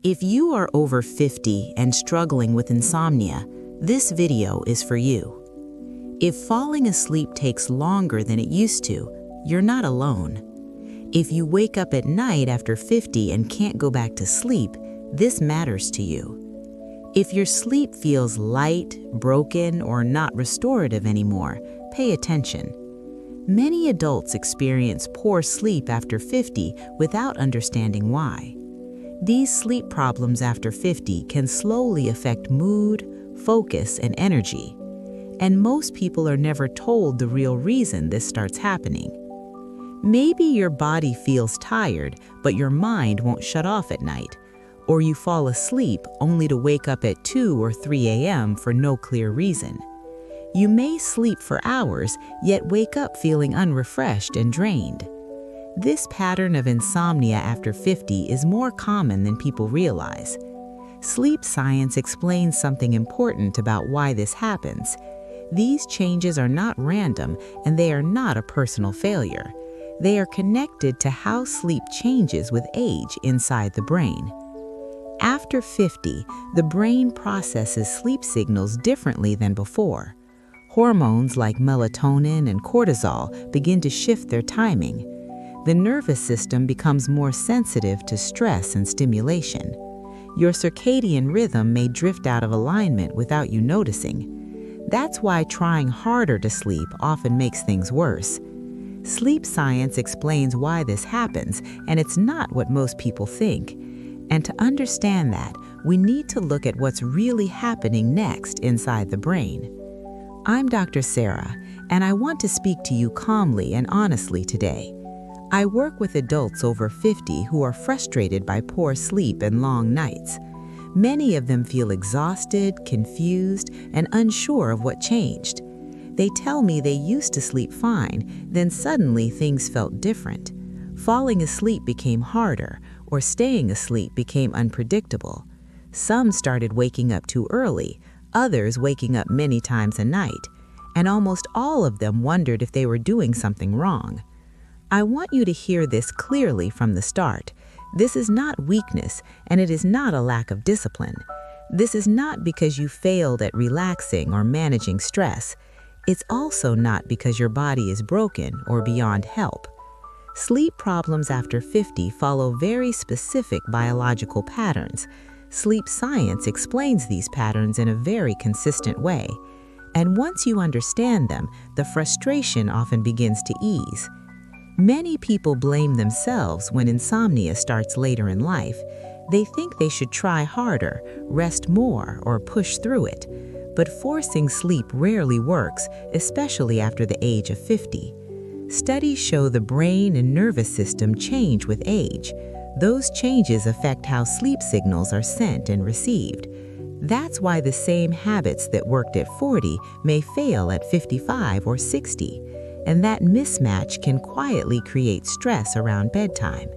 If you are over 50 and struggling with insomnia, this video is for you. If falling asleep takes longer than it used to, you're not alone. If you wake up at night after 50 and can't go back to sleep, this matters to you. If your sleep feels light, broken, or not restorative anymore, pay attention. Many adults experience poor sleep after 50 without understanding why. These sleep problems after 50 can slowly affect mood, focus, and energy. And most people are never told the real reason this starts happening. Maybe your body feels tired, but your mind won't shut off at night. Or you fall asleep only to wake up at 2 or 3 a.m. for no clear reason. You may sleep for hours, yet wake up feeling unrefreshed and drained. This pattern of insomnia after 50 is more common than people realize. Sleep science explains something important about why this happens. These changes are not random, and they are not a personal failure. They are connected to how sleep changes with age inside the brain. After 50, the brain processes sleep signals differently than before. Hormones like melatonin and cortisol begin to shift their timing. The nervous system becomes more sensitive to stress and stimulation. Your circadian rhythm may drift out of alignment without you noticing. That's why trying harder to sleep often makes things worse. Sleep science explains why this happens, and it's not what most people think. And to understand that, we need to look at what's really happening next inside the brain. I'm Dr. Sarah, and I want to speak to you calmly and honestly today. I work with adults over 50 who are frustrated by poor sleep and long nights. Many of them feel exhausted, confused, and unsure of what changed. They tell me they used to sleep fine, then suddenly things felt different. Falling asleep became harder, or staying asleep became unpredictable. Some started waking up too early, others waking up many times a night, and almost all of them wondered if they were doing something wrong. I want you to hear this clearly from the start. This is not weakness, and it is not a lack of discipline. This is not because you failed at relaxing or managing stress. It's also not because your body is broken or beyond help. Sleep problems after 50 follow very specific biological patterns. Sleep science explains these patterns in a very consistent way. And once you understand them, the frustration often begins to ease. Many people blame themselves when insomnia starts later in life. They think they should try harder, rest more, or push through it. But forcing sleep rarely works, especially after the age of 50. Studies show the brain and nervous system change with age. Those changes affect how sleep signals are sent and received. That's why the same habits that worked at 40 may fail at 55 or 60. And that mismatch can quietly create stress around bedtime.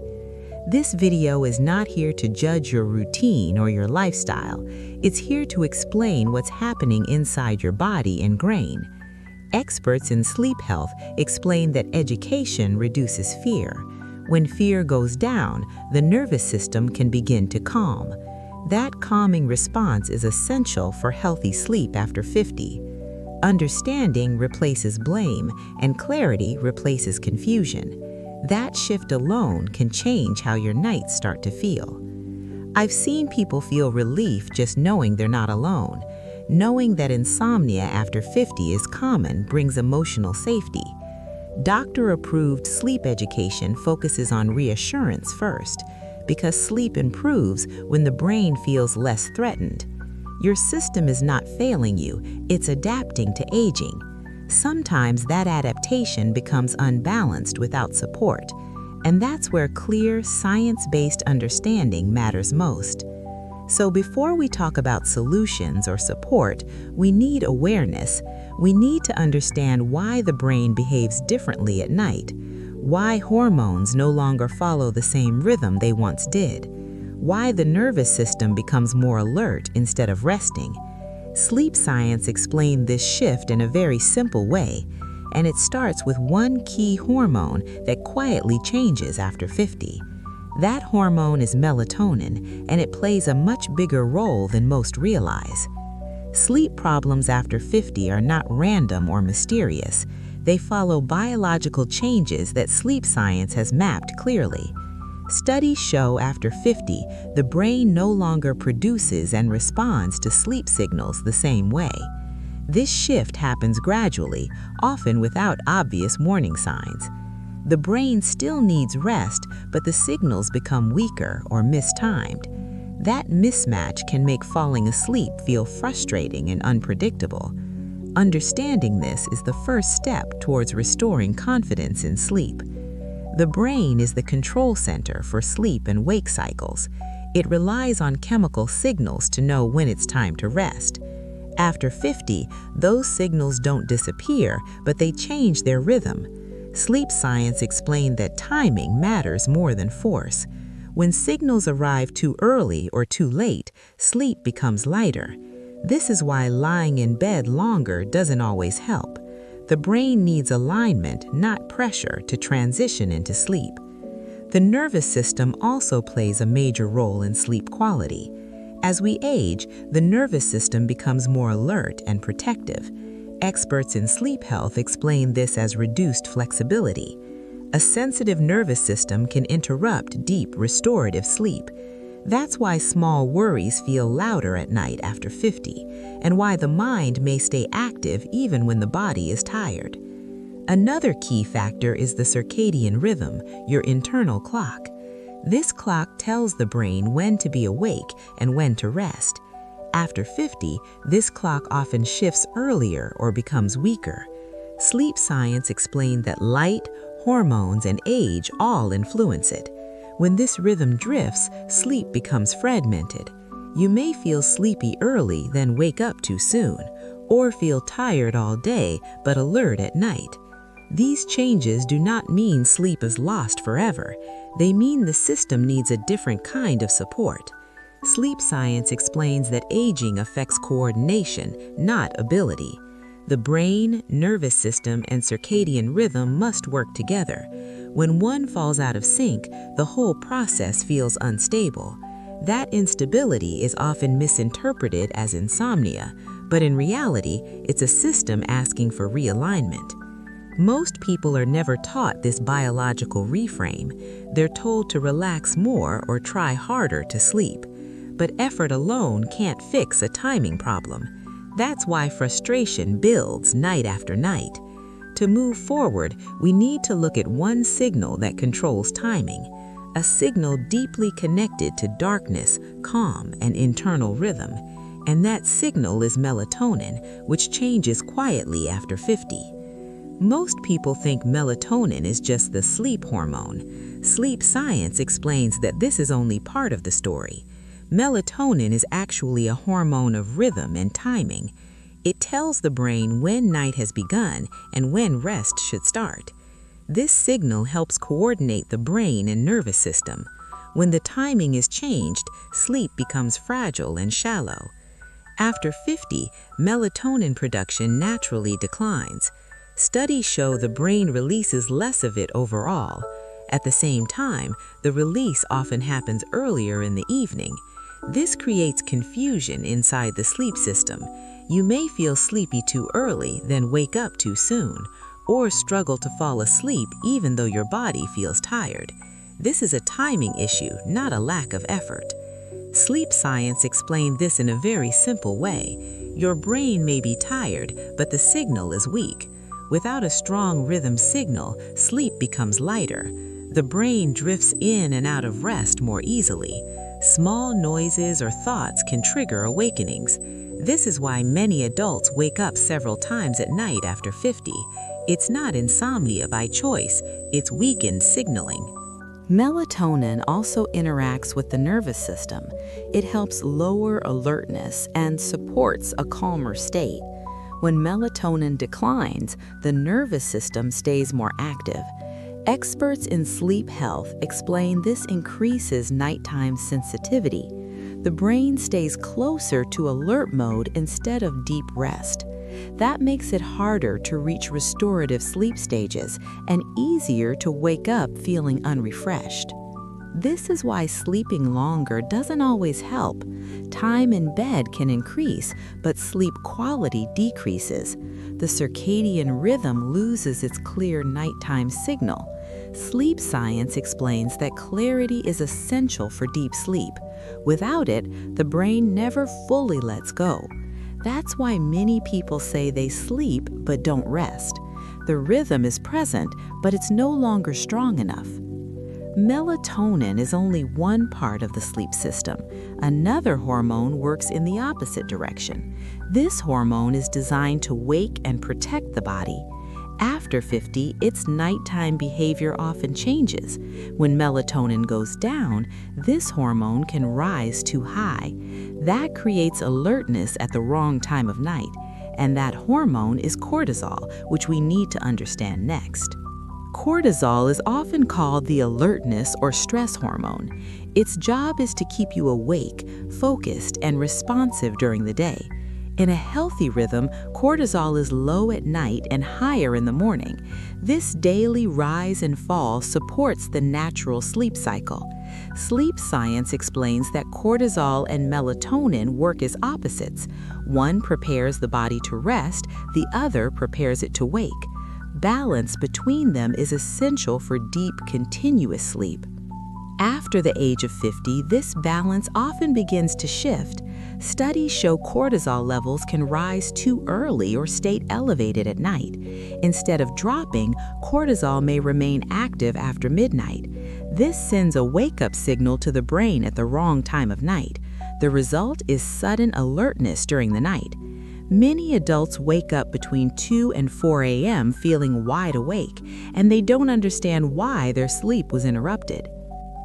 This video is not here to judge your routine or your lifestyle. It's here to explain what's happening inside your body and brain. Experts in sleep health explain that education reduces fear. When fear goes down, the nervous system can begin to calm. That calming response is essential for healthy sleep after 50. Understanding replaces blame, and clarity replaces confusion. That shift alone can change how your nights start to feel. I've seen people feel relief just knowing they're not alone. Knowing that insomnia after 50 is common brings emotional safety. Doctor-approved sleep education focuses on reassurance first, because sleep improves when the brain feels less threatened. Your system is not failing you, it's adapting to aging. Sometimes that adaptation becomes unbalanced without support, and that's where clear, science-based understanding matters most. So before we talk about solutions or support, we need awareness. We need to understand why the brain behaves differently at night, why hormones no longer follow the same rhythm they once did, why the nervous system becomes more alert instead of resting. Sleep science explains this shift in a very simple way, and it starts with one key hormone that quietly changes after 50. That hormone is melatonin, and it plays a much bigger role than most realize. Sleep problems after 50 are not random or mysterious. They follow biological changes that sleep science has mapped clearly. Studies show after 50, the brain no longer produces and responds to sleep signals the same way. This shift happens gradually, often without obvious warning signs. The brain still needs rest, but the signals become weaker or mistimed. That mismatch can make falling asleep feel frustrating and unpredictable. Understanding this is the first step towards restoring confidence in sleep. The brain is the control center for sleep and wake cycles. It relies on chemical signals to know when it's time to rest. After 50, those signals don't disappear, but they change their rhythm. Sleep science explained that timing matters more than force. When signals arrive too early or too late, sleep becomes lighter. This is why lying in bed longer doesn't always help. The brain needs alignment, not pressure, to transition into sleep. The nervous system also plays a major role in sleep quality. As we age, the nervous system becomes more alert and protective. Experts in sleep health explain this as reduced flexibility. A sensitive nervous system can interrupt deep, restorative sleep. That's why small worries feel louder at night after 50, and why the mind may stay active even when the body is tired. Another key factor is the circadian rhythm, your internal clock. This clock tells the brain when to be awake and when to rest. After 50, this clock often shifts earlier or becomes weaker. Sleep science explained that light, hormones, and age all influence it. When this rhythm drifts, sleep becomes fragmented. You may feel sleepy early, then wake up too soon, or feel tired all day but alert at night. These changes do not mean sleep is lost forever. They mean the system needs a different kind of support. Sleep science explains that aging affects coordination, not ability. The brain, nervous system, and circadian rhythm must work together. When one falls out of sync, the whole process feels unstable. That instability is often misinterpreted as insomnia, but in reality, it's a system asking for realignment. Most people are never taught this biological reframe. They're told to relax more or try harder to sleep. But effort alone can't fix a timing problem. That's why frustration builds night after night. To move forward, we need to look at one signal that controls timing, a signal deeply connected to darkness, calm, and internal rhythm. And that signal is melatonin, which changes quietly after 50. Most people think melatonin is just the sleep hormone. Sleep science explains that this is only part of the story. Melatonin is actually a hormone of rhythm and timing. It tells the brain when night has begun and when rest should start. This signal helps coordinate the brain and nervous system. When the timing is changed, sleep becomes fragile and shallow. After 50, melatonin production naturally declines. Studies show the brain releases less of it overall. At the same time, the release often happens earlier in the evening. This creates confusion inside the sleep system. You may feel sleepy too early, then wake up too soon, or struggle to fall asleep even though your body feels tired. This is a timing issue, not a lack of effort. Sleep science explained this in a very simple way. Your brain may be tired, but the signal is weak. Without a strong rhythm signal, sleep becomes lighter. The brain drifts in and out of rest more easily. Small noises or thoughts can trigger awakenings. This is why many adults wake up several times at night after 50. It's not insomnia by choice, it's weakened signaling. Melatonin also interacts with the nervous system. It helps lower alertness and supports a calmer state. When melatonin declines, the nervous system stays more active. Experts in sleep health explain this increases nighttime sensitivity. The brain stays closer to alert mode instead of deep rest. That makes it harder to reach restorative sleep stages and easier to wake up feeling unrefreshed. This is why sleeping longer doesn't always help. Time in bed can increase, but sleep quality decreases. The circadian rhythm loses its clear nighttime signal. Sleep science explains that clarity is essential for deep sleep. Without it, the brain never fully lets go. That's why many people say they sleep but don't rest. The rhythm is present, but it's no longer strong enough. Melatonin is only one part of the sleep system. Another hormone works in the opposite direction. This hormone is designed to wake and protect the body. After 50, its nighttime behavior often changes. When melatonin goes down, this hormone can rise too high. That creates alertness at the wrong time of night, and that hormone is cortisol, which we need to understand next. Cortisol is often called the alertness or stress hormone. Its job is to keep you awake, focused, and responsive during the day. In a healthy rhythm, cortisol is low at night and higher in the morning. This daily rise and fall supports the natural sleep cycle. Sleep science explains that cortisol and melatonin work as opposites. One prepares the body to rest, the other prepares it to wake. Balance between them is essential for deep, continuous sleep. After the age of 50, this balance often begins to shift. Studies show cortisol levels can rise too early or stay elevated at night. Instead of dropping, cortisol may remain active after midnight. This sends a wake-up signal to the brain at the wrong time of night. The result is sudden alertness during the night. Many adults wake up between 2 and 4 a.m. feeling wide awake, and they don't understand why their sleep was interrupted.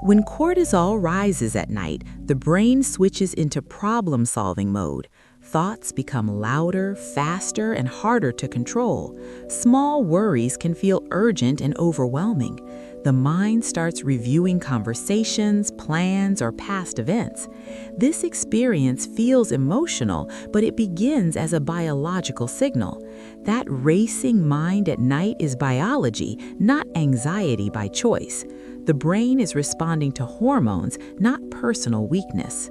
When cortisol rises at night, the brain switches into problem-solving mode. Thoughts become louder, faster, and harder to control. Small worries can feel urgent and overwhelming. The mind starts reviewing conversations, plans, or past events. This experience feels emotional, but it begins as a biological signal. That racing mind at night is biology, not anxiety by choice. The brain is responding to hormones, not personal weakness.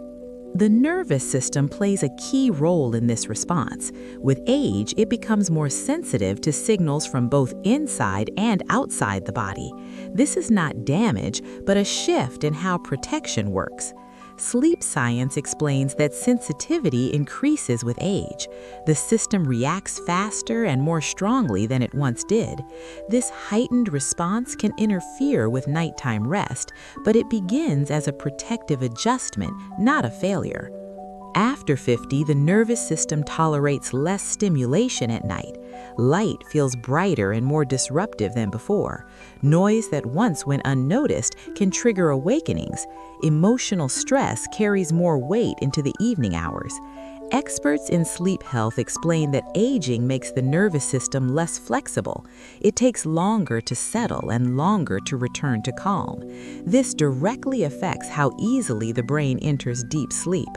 The nervous system plays a key role in this response. With age, it becomes more sensitive to signals from both inside and outside the body. This is not damage, but a shift in how protection works. Sleep science explains that sensitivity increases with age. The system reacts faster and more strongly than it once did. This heightened response can interfere with nighttime rest, but it begins as a protective adjustment, not a failure. After 50, the nervous system tolerates less stimulation at night. Light feels brighter and more disruptive than before. Noise that once went unnoticed can trigger awakenings. Emotional stress carries more weight into the evening hours. Experts in sleep health explain that aging makes the nervous system less flexible. It takes longer to settle and longer to return to calm. This directly affects how easily the brain enters deep sleep.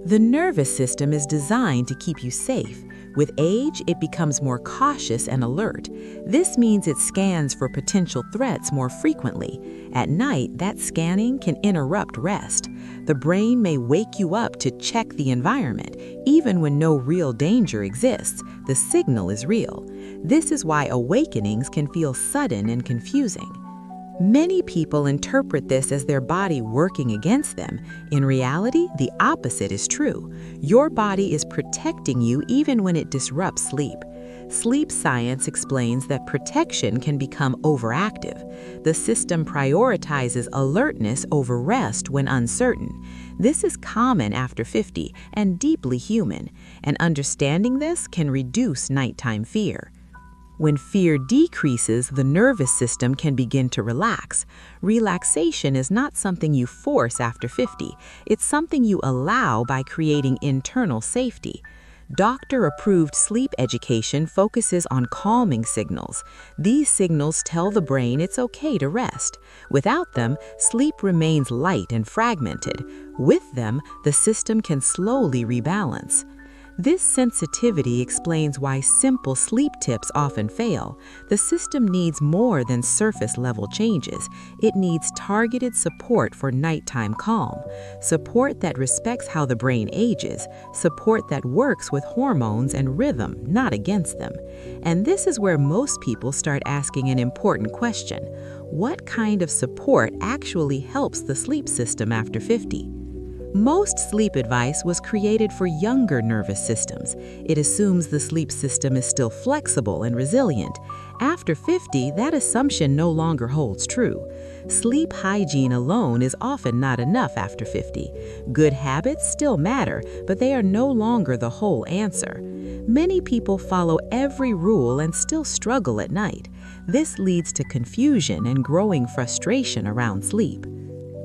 The nervous system is designed to keep you safe. With age, it becomes more cautious and alert. This means it scans for potential threats more frequently. At night, that scanning can interrupt rest. The brain may wake you up to check the environment. Even when no real danger exists, the signal is real. This is why awakenings can feel sudden and confusing. Many people interpret this as their body working against them. In reality, the opposite is true. Your body is protecting you even when it disrupts sleep. Sleep science explains that protection can become overactive. The system prioritizes alertness over rest when uncertain. This is common after 50 and deeply human, and understanding this can reduce nighttime fear. When fear decreases, the nervous system can begin to relax. Relaxation is not something you force after 50. It's something you allow by creating internal safety. Doctor-approved sleep education focuses on calming signals. These signals tell the brain it's okay to rest. Without them, sleep remains light and fragmented. With them, the system can slowly rebalance. This sensitivity explains why simple sleep tips often fail. The system needs more than surface-level changes. It needs targeted support for nighttime calm, support that respects how the brain ages, support that works with hormones and rhythm, not against them. And this is where most people start asking an important question. What kind of support actually helps the sleep system after 50? Most sleep advice was created for younger nervous systems. It assumes the sleep system is still flexible and resilient. After 50, that assumption no longer holds true. Sleep hygiene alone is often not enough after 50. Good habits still matter, but they are no longer the whole answer. Many people follow every rule and still struggle at night. This leads to confusion and growing frustration around sleep.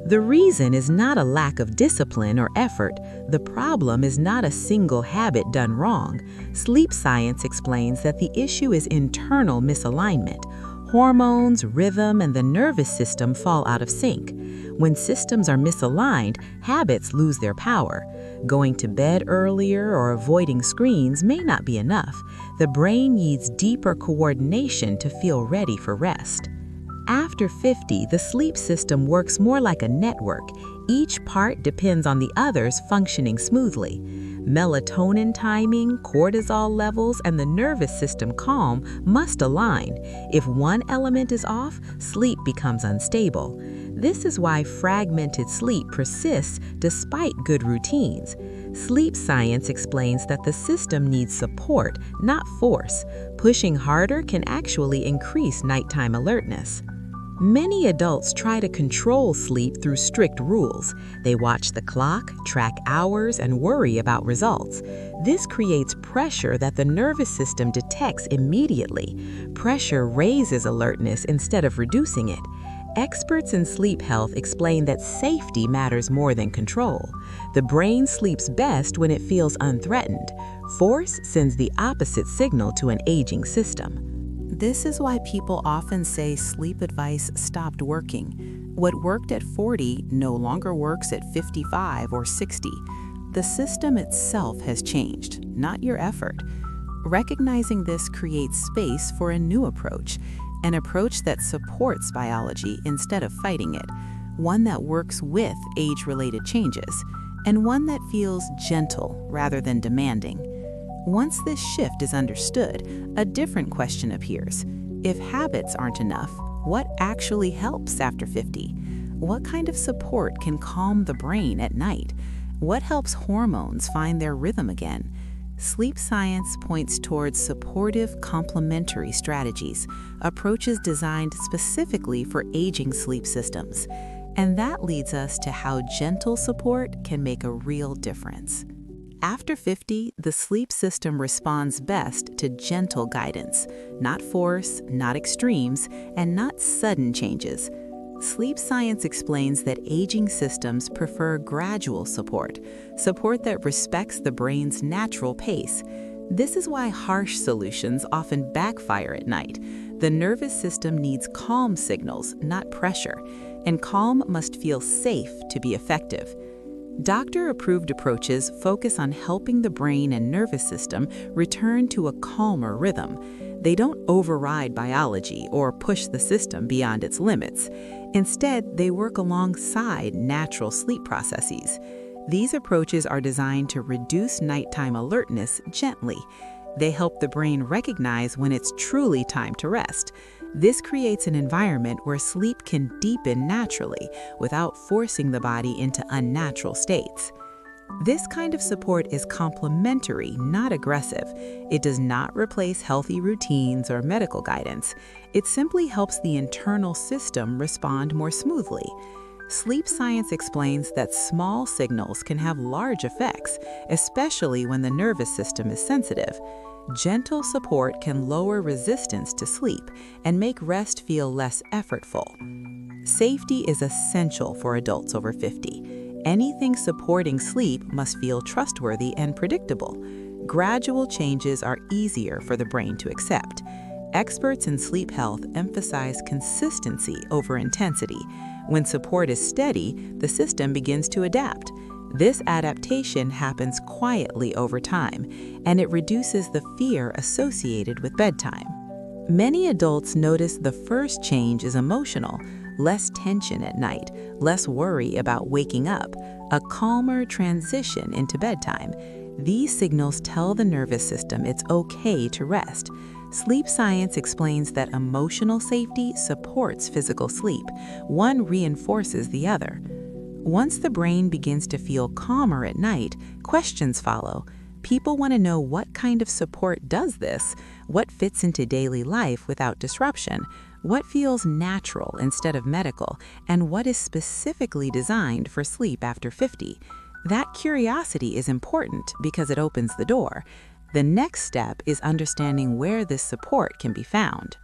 The reason is not a lack of discipline or effort. The problem is not a single habit done wrong. Sleep science explains that the issue is internal misalignment. Hormones, rhythm, and the nervous system fall out of sync. When systems are misaligned, habits lose their power. Going to bed earlier or avoiding screens may not be enough. The brain needs deeper coordination to feel ready for rest. After 50, the sleep system works more like a network. Each part depends on the others functioning smoothly. Melatonin timing, cortisol levels, and the nervous system calm must align. If one element is off, sleep becomes unstable. This is why fragmented sleep persists despite good routines. Sleep science explains that the system needs support, not force. Pushing harder can actually increase nighttime alertness. Many adults try to control sleep through strict rules. They watch the clock, track hours, and worry about results. This creates pressure that the nervous system detects immediately. Pressure raises alertness instead of reducing it. Experts in sleep health explain that safety matters more than control. The brain sleeps best when it feels unthreatened. Force sends the opposite signal to an aging system. This is why people often say sleep advice stopped working. What worked at 40 no longer works at 55 or 60. The system itself has changed, not your effort. Recognizing this creates space for a new approach, an approach that supports biology instead of fighting it, one that works with age-related changes, and one that feels gentle rather than demanding. Once this shift is understood, a different question appears. If habits aren't enough, what actually helps after 50? What kind of support can calm the brain at night? What helps hormones find their rhythm again? Sleep science points towards supportive complementary strategies, approaches designed specifically for aging sleep systems. And that leads us to how gentle support can make a real difference. After 50, the sleep system responds best to gentle guidance, not force, not extremes, and not sudden changes. Sleep science explains that aging systems prefer gradual support that respects the brain's natural pace. This is why harsh solutions often backfire at night. The nervous system needs calm signals, not pressure, and calm must feel safe to be effective. Doctor-approved approaches focus on helping the brain and nervous system return to a calmer rhythm. They don't override biology or push the system beyond its limits. Instead, they work alongside natural sleep processes. These approaches are designed to reduce nighttime alertness gently. They help the brain recognize when it's truly time to rest. This creates an environment where sleep can deepen naturally without forcing the body into unnatural states. This kind of support is complementary, not aggressive. It does not replace healthy routines or medical guidance. It simply helps the internal system respond more smoothly. Sleep science explains that small signals can have large effects, especially when the nervous system is sensitive. Gentle support can lower resistance to sleep and make rest feel less effortful. Safety is essential for adults over 50. Anything supporting sleep must feel trustworthy and predictable. Gradual changes are easier for the brain to accept. Experts in sleep health emphasize consistency over intensity. When support is steady, the system begins to adapt. This adaptation happens quietly over time, and it reduces the fear associated with bedtime. Many adults notice the first change is emotional, less tension at night, less worry about waking up, a calmer transition into bedtime. These signals tell the nervous system it's okay to rest. Sleep science explains that emotional safety supports physical sleep. One reinforces the other. Once the brain begins to feel calmer at night, questions follow. People want to know what kind of support does this, what fits into daily life without disruption, what feels natural instead of medical, and what is specifically designed for sleep after 50. That curiosity is important because it opens the door. The next step is understanding where this support can be found.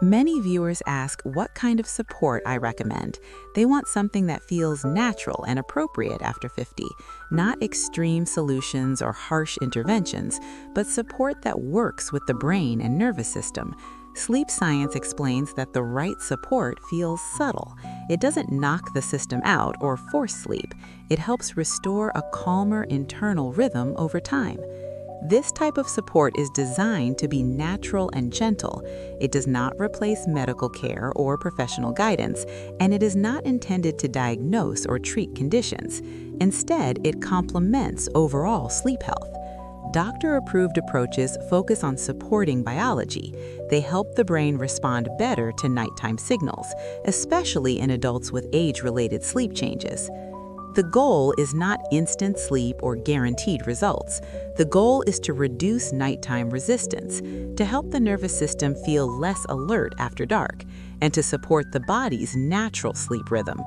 Many viewers ask what kind of support I recommend. They want something that feels natural and appropriate after 50, not extreme solutions or harsh interventions, but support that works with the brain and nervous system. Sleep science explains that the right support feels subtle. It doesn't knock the system out or force sleep. It helps restore a calmer internal rhythm over time. This type of support is designed to be natural and gentle. It does not replace medical care or professional guidance, and it is not intended to diagnose or treat conditions. Instead, it complements overall sleep health. Doctor-approved approaches focus on supporting biology. They help the brain respond better to nighttime signals, especially in adults with age-related sleep changes. The goal is not instant sleep or guaranteed results. The goal is to reduce nighttime resistance, to help the nervous system feel less alert after dark, and to support the body's natural sleep rhythm.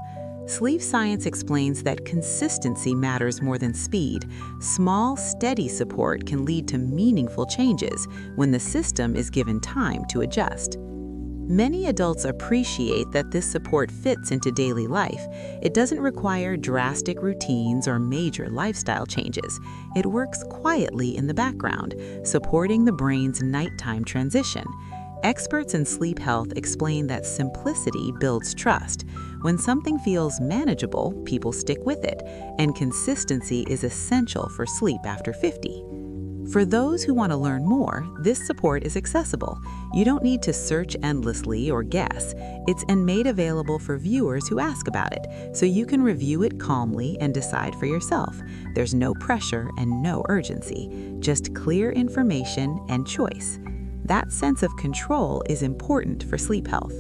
Sleep science explains that consistency matters more than speed. Small, steady support can lead to meaningful changes when the system is given time to adjust. Many adults appreciate that this support fits into daily life. It doesn't require drastic routines or major lifestyle changes. It works quietly in the background, supporting the brain's nighttime transition. Experts in sleep health explain that simplicity builds trust. When something feels manageable, people stick with it, and consistency is essential for sleep after 50. For those who want to learn more, this support is accessible. You don't need to search endlessly or guess. It's made available for viewers who ask about it, so you can review it calmly and decide for yourself. There's no pressure and no urgency, just clear information and choice. That sense of control is important for sleep health.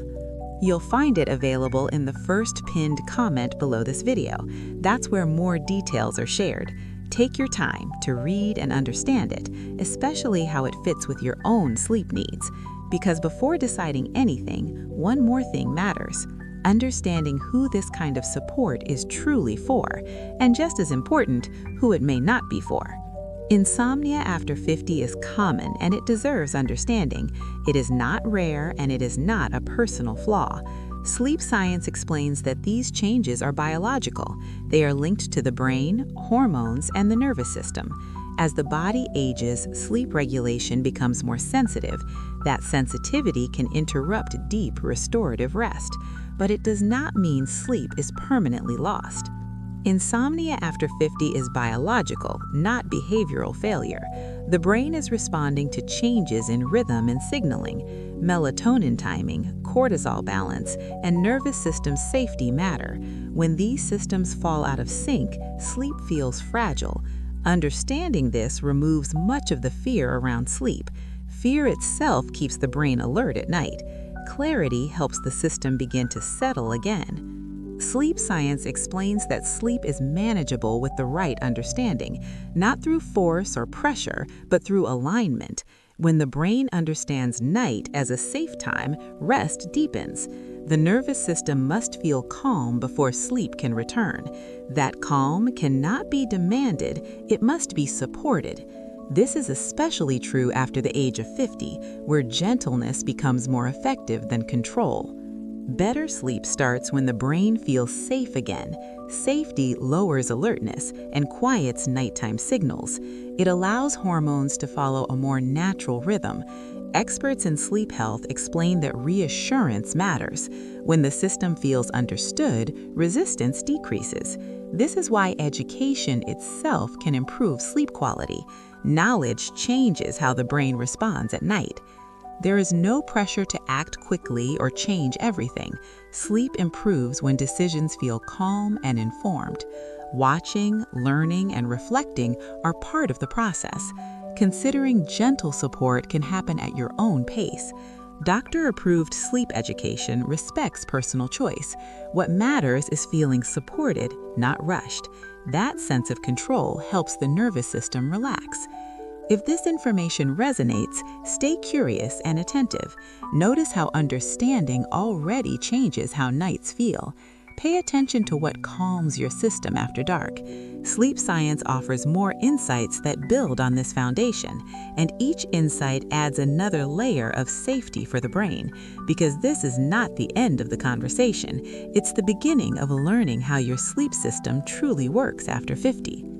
You'll find it available in the first pinned comment below this video. That's where more details are shared. Take your time to read and understand it, especially how it fits with your own sleep needs. Because before deciding anything, one more thing matters: understanding who this kind of support is truly for, and just as important, who it may not be for. Insomnia after 50 is common and it deserves understanding. It is not rare and it is not a personal flaw. Sleep science explains that these changes are biological. They are linked to the brain, hormones, and the nervous system. As the body ages, sleep regulation becomes more sensitive. That sensitivity can interrupt deep restorative rest, but it does not mean sleep is permanently lost. Insomnia after 50 is biological, not behavioral failure. The brain is responding to changes in rhythm and signaling. Melatonin timing, cortisol balance, and nervous system safety matter. When these systems fall out of sync, sleep feels fragile. Understanding this removes much of the fear around sleep. Fear itself keeps the brain alert at night. Clarity helps the system begin to settle again. Sleep science explains that sleep is manageable with the right understanding, not through force or pressure, but through alignment. When the brain understands night as a safe time, rest deepens. The nervous system must feel calm before sleep can return. That calm cannot be demanded, it must be supported. This is especially true after the age of 50, where gentleness becomes more effective than control. Better sleep starts when the brain feels safe again. Safety lowers alertness and quiets nighttime signals. It allows hormones to follow a more natural rhythm. Experts in sleep health explain that reassurance matters. When the system feels understood, resistance decreases. This is why education itself can improve sleep quality. Knowledge changes how the brain responds at night. There is no pressure to act quickly or change everything. Sleep improves when decisions feel calm and informed. Watching, learning, and reflecting are part of the process. Considering gentle support can happen at your own pace. Doctor-approved sleep education respects personal choice. What matters is feeling supported, not rushed. That sense of control helps the nervous system relax. If this information resonates, stay curious and attentive. Notice how understanding already changes how nights feel. Pay attention to what calms your system after dark. Sleep science offers more insights that build on this foundation, and each insight adds another layer of safety for the brain, because this is not the end of the conversation. It's the beginning of learning how your sleep system truly works after 50.